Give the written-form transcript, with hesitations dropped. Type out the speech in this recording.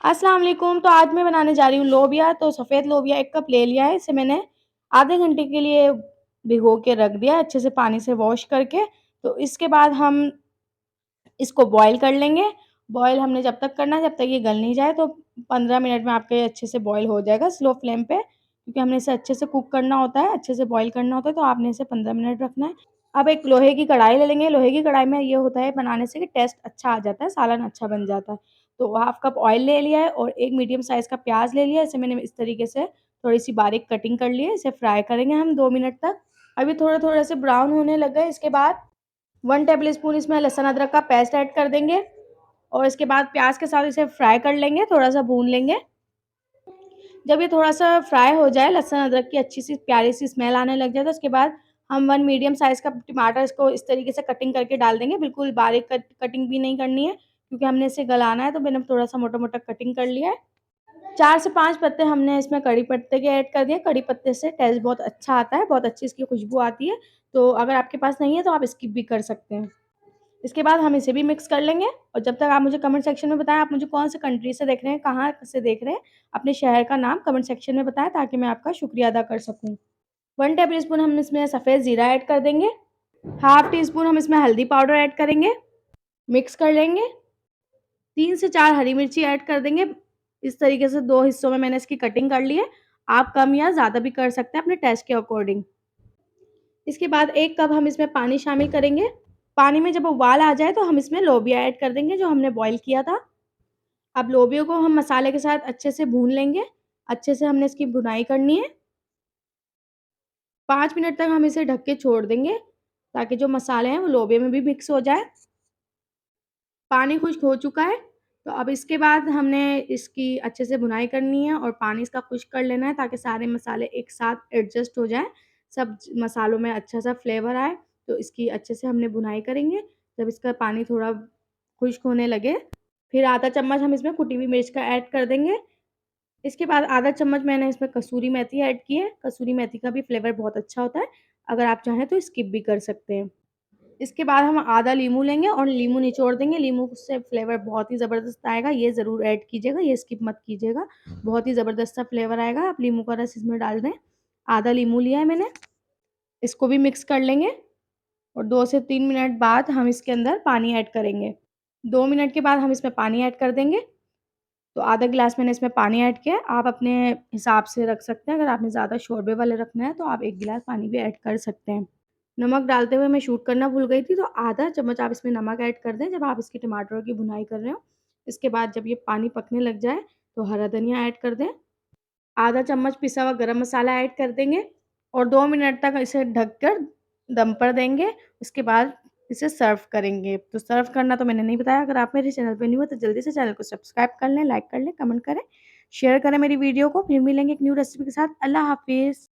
अस्सलाम वालेकुम। तो आज मैं बनाने जा रही हूँ लोबिया। तो सफ़ेद लोबिया 1 कप ले लिया है। इसे मैंने आधे घंटे के लिए भिगो के रख दिया है अच्छे से पानी से वॉश करके। तो इसके बाद हम इसको बॉयल कर लेंगे। बॉयल हमने जब तक करना है जब तक ये गल नहीं जाए। तो 15 मिनट में आपका ये अच्छे से बॉयल हो जाएगा स्लो फ्लेम पे, क्योंकि हमने इसे अच्छे से कुक करना होता है, अच्छे से बॉयल करना होता है, तो आपने इसे 15 मिनट रखना है। अब एक लोहे की कढ़ाई ले लेंगे। लोहे की कढ़ाई में ये होता है बनाने से कि टेस्ट अच्छा आ जाता है, सालन अच्छा बन जाता है। तो हाफ कप ऑयल ले लिया है और एक मीडियम साइज़ का प्याज़ ले लिया है। इसे मैंने इस तरीके से थोड़ी-सी बारीक कटिंग कर ली है। इसे फ्राई करेंगे हम 2 मिनट तक। अभी थोड़े-थोड़े से ब्राउन होने लग गए। इसके बाद 1 टेबलस्पून इसमें लहसुन अदरक का पेस्ट ऐड कर देंगे और इसके बाद प्याज़ के साथ इसे फ्राई कर लेंगे, थोड़ा-सा भून लेंगे। जब ये थोड़ा-सा फ्राई हो जाए, लहसुन अदरक की अच्छी-सी प्यारी-सी स्मेल आने लग जाए, तो उसके बाद हम 1 मीडियम साइज़ का टमाटर इसको इस तरीके से कटिंग करके डाल देंगे। बिल्कुल बारीक कटिंग भी नहीं करनी है, क्योंकि हमने इसे गलाना है, तो मैंने थोड़ा-सा मोटा-मोटा कटिंग कर लिया है। 4 से 5 पत्ते हमने इसमें कड़ी पत्ते के ऐड कर दिए। कड़ी पत्ते से टेस्ट बहुत अच्छा आता है, बहुत अच्छी इसकी खुशबू आती है। तो अगर आपके पास नहीं है, तो आप स्किप भी कर सकते हैं। इसके बाद हम इसे भी मिक्स कर लेंगे और जब तक आप मुझे कमेंट सेक्शन में बताएँ आप मुझे कौन से कंट्री से देख रहे हैं, कहाँ से देख रहे हैं, अपने शहर का नाम कमेंट सेक्शन में बताएँ ताकि मैं आपका शुक्रिया अदा कर सकूँ। 1 टेबलस्पून हम इसमें सफ़ेद ज़ीरा ऐड कर देंगे, हाफ टी स्पून हम इसमें हल्दी पाउडर ऐड करेंगे, मिक्स कर लेंगे। 3 से 4 हरी मिर्ची ऐड कर देंगे। इस तरीके से 2 हिस्सों में मैंने इसकी कटिंग कर ली है। आप कम या ज़्यादा भी कर सकते हैं अपने टेस्ट के अकॉर्डिंग। इसके बाद 1 कप हम इसमें पानी शामिल करेंगे। पानी में जब उबाल आ जाए तो हम इसमें लोबिया ऐड कर देंगे जो हमने बॉयल किया था। अब लोबिया को हम मसाले के साथ अच्छे से भून लेंगे। अच्छे से हमने इसकी भुनाई करनी है। 5 मिनट तक हम इसे ढक के छोड़ देंगे ताकि जो मसाले हैं वो लोबिया में भी मिक्स हो जाए। पानी खुश्क हो चुका है, तो अब इसके बाद हमने इसकी अच्छे से भुनाई करनी है और पानी इसका खुश्क कर लेना है ताकि सारे मसाले एक साथ एडजस्ट हो जाएँ, सब मसालों में अच्छा-सा फ्लेवर आए, तो इसकी अच्छे से हमने भुनाई करेंगे। जब इसका पानी थोड़ा खुश्क होने लगे, फिर आधा चम्मच हम इसमें कुटी हुई मिर्च का ऐड कर देंगे। इसके बाद आधा चम्मच मैंने इसमें कसूरी मेथी ऐड की है, कसूरी मेथी का भी फ्लेवर बहुत अच्छा होता है, अगर आप चाहें तो स्किप भी कर सकते हैं। इसके बाद हम आधा नींबू लेंगे और नींबू निचोड़ देंगे। नींबू से फ्लेवर बहुत ही ज़बरदस्त आएगा, ये ज़रूर ऐड कीजिएगा, ये स्किप मत कीजिएगा। बहुत ही ज़बरदस्त सा फ्लेवर आएगा, आप नींबू का रस इसमें डाल दें। आधा नींबू लिया है मैंने, इसको भी मिक्स कर लेंगे और 2 से 3 मिनट बाद हम इसके अंदर पानी ऐड करेंगे। 2 मिनट के बाद हम इसमें पानी ऐड कर देंगे। तो आधा गिलास मैंने इसमें पानी ऐड किया है, आप अपने हिसाब से रख सकते हैं। अगर आपने ज़्यादा शोरबे वाले रखना है, तो आप 1 गिलास पानी भी ऐड कर सकते हैं। नमक डालते हुए मैं शूट करना भूल गई थी, तो आधा चम्मच आप इसमें नमक ऐड कर दें, जब आप इसकी टमाटरों की भुनाई कर रहे हो। इसके बाद जब ये पानी पकने लग जाए, तो हरा धनिया ऐड कर दें। आधा चम्मच पिसा हुआ गरम मसाला ऐड कर देंगे और 2 मिनट तक इसे ढककर दम पर देंगे। उसके बाद इसे सर्व करेंगे। तो सर्व करना तो मैंने नहीं बताया, अगर आप मेरे चैनल पे न्यू हो, तो जल्दी से चैनल को सब्सक्राइब कर लें, लाइक कर लें, कमेंट करें, शेयर करें मेरी वीडियो को। फिर मिलेंगे एक न्यू रेसिपी के साथ। अल्लाह हाफ़िज़।